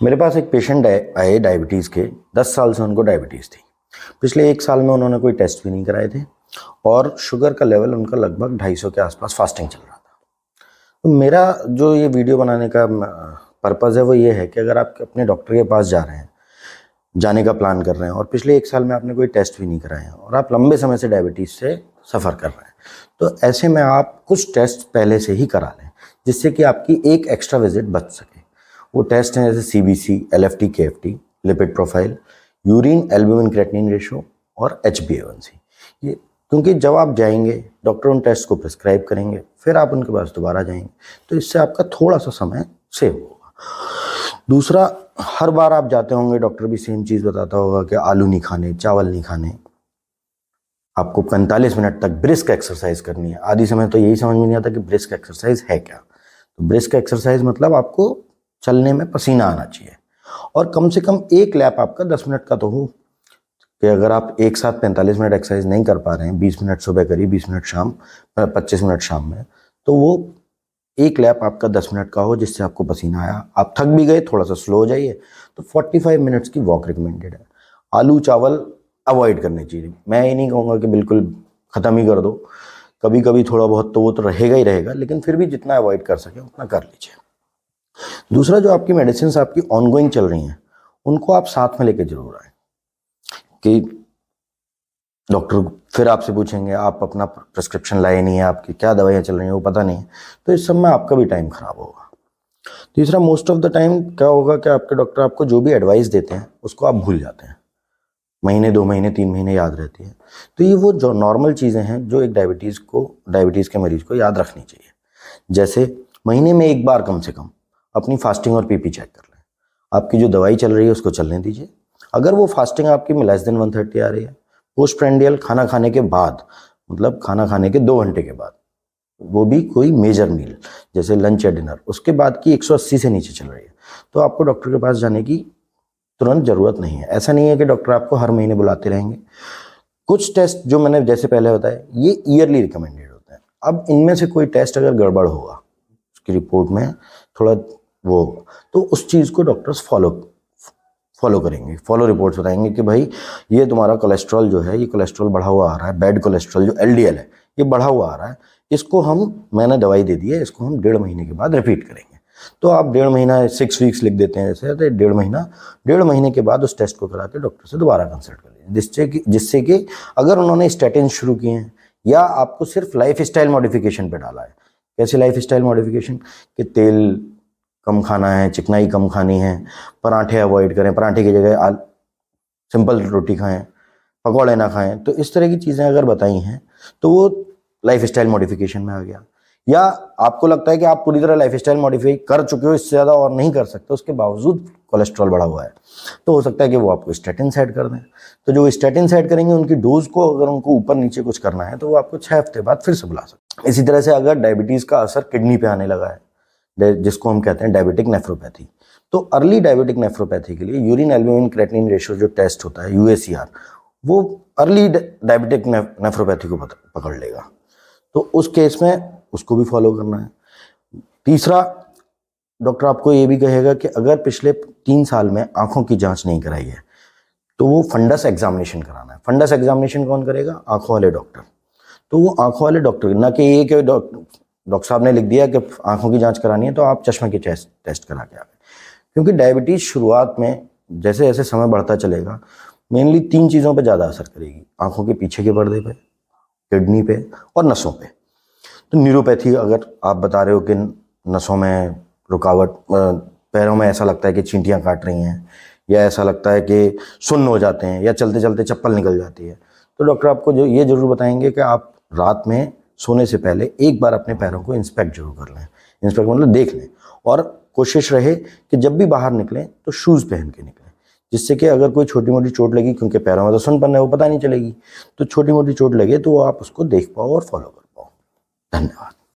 मेरे पास एक पेशेंट आए डायबिटीज़ के। 10 साल से उनको डायबिटीज़ थी। पिछले 1 साल में उन्होंने कोई टेस्ट भी नहीं कराए थे और शुगर का लेवल उनका लगभग 250 के आसपास फास्टिंग चल रहा था। तो मेरा जो ये वीडियो बनाने का पर्पज़ है वो ये है कि अगर आप अपने डॉक्टर के पास जा रहे हैं, जाने का प्लान कर रहे हैं और पिछले 1 साल में आपने कोई टेस्ट भी नहीं कराए हैं और आप लंबे समय से डायबिटीज़ से सफ़र कर रहे हैं, तो ऐसे में आप कुछ टेस्ट पहले से ही करा लें, जिससे कि आपकी एक एक्स्ट्रा विजिट बच सके। वो टेस्ट हैं जैसे CBC, LFT, KFT, lipid profile, urine albumin creatinine ratio और HbA1c। ये क्योंकि जब आप जाएंगे डॉक्टर उन टेस्ट को प्रिस्क्राइब करेंगे, फिर आप उनके पास दोबारा जाएंगे, तो इससे आपका थोड़ा सा समय सेव होगा। दूसरा, हर बार आप जाते होंगे डॉक्टर भी सेम चीज़ बताता होगा कि आलू नहीं खाने, चावल नहीं खाने, आपको 45 मिनट तक ब्रिस्क एक्सरसाइज करनी है। आधी समय तो यही समझ में नहीं आता कि ब्रिस्क एक्सरसाइज है क्या। तो ब्रिस्क एक्सरसाइज मतलब आपको चलने में पसीना आना चाहिए और कम से कम एक लैप आपका 10 मिनट का तो हो। कि अगर आप एक साथ 45 मिनट एक्सरसाइज नहीं कर पा रहे हैं, 20 मिनट सुबह करिए, 20 मिनट शाम, 25 मिनट शाम में, तो वो एक लैप आपका 10 मिनट का हो जिससे आपको पसीना आया, आप थक भी गए, थोड़ा सा स्लो हो जाइए, तो 45 मिनट्स की वॉक रिकमेंडेड है। आलू चावल अवॉइड करने चाहिए। मैं ये नहीं कहूँगा कि बिल्कुल ख़त्म ही कर दो, कभी कभी थोड़ा बहुत तो वो तो रहेगा ही रहेगा, लेकिन फिर भी जितना अवॉइड कर सके उतना कर लीजिए। दूसरा, जो आपकी मेडिसिन आपकी ऑनगोइंग चल रही हैं, उनको आप साथ में लेके जरूर आए। कि डॉक्टर फिर आपसे पूछेंगे आप अपना प्रिस्क्रिप्शन लाए नहीं है, आपकी क्या दवाइयाँ चल रही हैं वो पता नहीं है, तो इस सब में आपका भी टाइम खराब होगा। तीसरा, मोस्ट ऑफ द टाइम क्या होगा कि आपके डॉक्टर आपको जो भी एडवाइस देते हैं उसको आप भूल जाते हैं। महीने, 2 महीने, 3 महीने याद रहती है। तो ये वो जो नॉर्मल चीज़ें हैं जो एक डायबिटीज़ के मरीज को याद रखनी चाहिए। जैसे महीने में एक बार कम से कम अपनी फास्टिंग और PP चेक कर लें। आपकी जो दवाई चल रही है उसको चलने दीजिए। अगर वो फास्टिंग आपकी में लेस देन 130 आ रही है, पोस्ट प्रेंडियल खाना खाने के बाद, मतलब खाना खाने के 2 घंटे के बाद, वो भी कोई मेजर मील जैसे लंच या डिनर, उसके बाद की 180 से नीचे चल रही है, तो आपको डॉक्टर के पास जाने की तुरंत ज़रूरत नहीं है। ऐसा नहीं है कि डॉक्टर आपको हर महीने बुलाते रहेंगे। कुछ टेस्ट जो मैंने जैसे पहले बताया, ये ईयरली रिकमेंडेड होते हैं। अब इनमें से कोई टेस्ट अगर गड़बड़ होगा, उसकी रिपोर्ट में थोड़ा वो होगा, तो उस चीज़ को डॉक्टर्स फॉलो करेंगे, फॉलो रिपोर्ट्स बताएंगे कि भाई ये तुम्हारा कोलेस्ट्रॉल जो है, ये कोलेस्ट्रॉल बढ़ा हुआ आ रहा है, बैड कोलेस्ट्रॉल जो LDL है ये बढ़ा हुआ आ रहा है, इसको मैंने दवाई दे दी है, इसको हम 1.5 महीने के बाद रिपीट करेंगे। तो आप 1.5 महीना, 6 वीक्स लिख देते हैं जैसे, तो 1.5 महीने के बाद उस टेस्ट को करा के डॉक्टर से दोबारा कंसल्ट कर लीजिए, जिससे कि अगर उन्होंने स्टैटिन शुरू किए हैं या आपको सिर्फ लाइफ स्टाइल मॉडिफिकेशन पे डाला है। कैसे लाइफ स्टाइल मॉडिफिकेशन? कि तेल कम खाना है, चिकनाई कम खानी है, पराठे अवॉइड करें, पराठे की जगह सिंपल रोटी खाएं, पकौड़े ना खाएं, तो इस तरह की चीज़ें अगर बताई हैं तो वो लाइफ स्टाइल मॉडिफिकेशन में आ गया। या आपको लगता है कि आप पूरी तरह लाइफ स्टाइल मॉडिफाई कर चुके हो, इससे ज़्यादा और नहीं कर सकते, उसके बावजूद कोलेस्ट्रॉल बढ़ा हुआ है, तो हो सकता है कि वो आपको स्टैटिन सेट कर दें। तो जो स्टैटिन सेट करेंगे, उनकी डोज को अगर उनको ऊपर नीचे कुछ करना है तो वो आपको 6 हफ्ते बाद फिर से बुला सकते हैं। इसी तरह से अगर डायबिटीज़ का असर किडनी पे आने लगा है, जिसको हम कहते हैं डायबिटिक नेफ्रोपैथी, तो अर्ली डायबिटिक नेफ्रोपैथी के लिए यूरिन एल्ब्यूमिन क्रेटिनिन रेशियो जो टेस्ट होता है UACR, वो अर्ली डायबिटिक नेफ्रोपैथी को पकड़ लेगा। तो उस केस में उसको भी फॉलो करना है। तीसरा, डॉक्टर आपको ये भी कहेगा कि अगर पिछले 3 साल में आंखों की जांच नहीं कराई है तो वो फंडस एग्जामिनेशन कराना है। फंडस एग्जामिनेशन कौन करेगा? आंखों वाले डॉक्टर। तो वो आंखों वाले डॉक्टर, ना कि ये कि डॉक्टर साहब ने लिख दिया कि आंखों की जांच करानी है तो आप चश्मे की टेस्ट करा के आ गए। क्योंकि डायबिटीज शुरुआत में जैसे जैसे समय बढ़ता चलेगा, मेनली 3 चीज़ों पे ज़्यादा असर करेगी: आंखों के पीछे के पर्दे पे, किडनी पे और नसों पे। तो न्यूरोपैथी, अगर आप बता रहे हो कि नसों में रुकावट, पैरों में ऐसा लगता है कि चींटियां काट रही हैं, या ऐसा लगता है कि सुन्न हो जाते हैं, या चलते चलते चप्पल निकल जाती है, तो डॉक्टर आपको जो ये जरूर बताएंगे कि आप रात में सोने से पहले एक बार अपने पैरों को इंस्पेक्ट जरूर कर लें। इंस्पेक्ट मतलब देख लें, और कोशिश रहे कि जब भी बाहर निकलें तो शूज़ पहन के निकलें, जिससे कि अगर कोई छोटी मोटी चोट लगी, क्योंकि पैरों में तो सुन्नपन है वो पता नहीं चलेगी, तो छोटी मोटी चोट लगे तो आप उसको देख पाओ और फॉलो कर पाओ। धन्यवाद।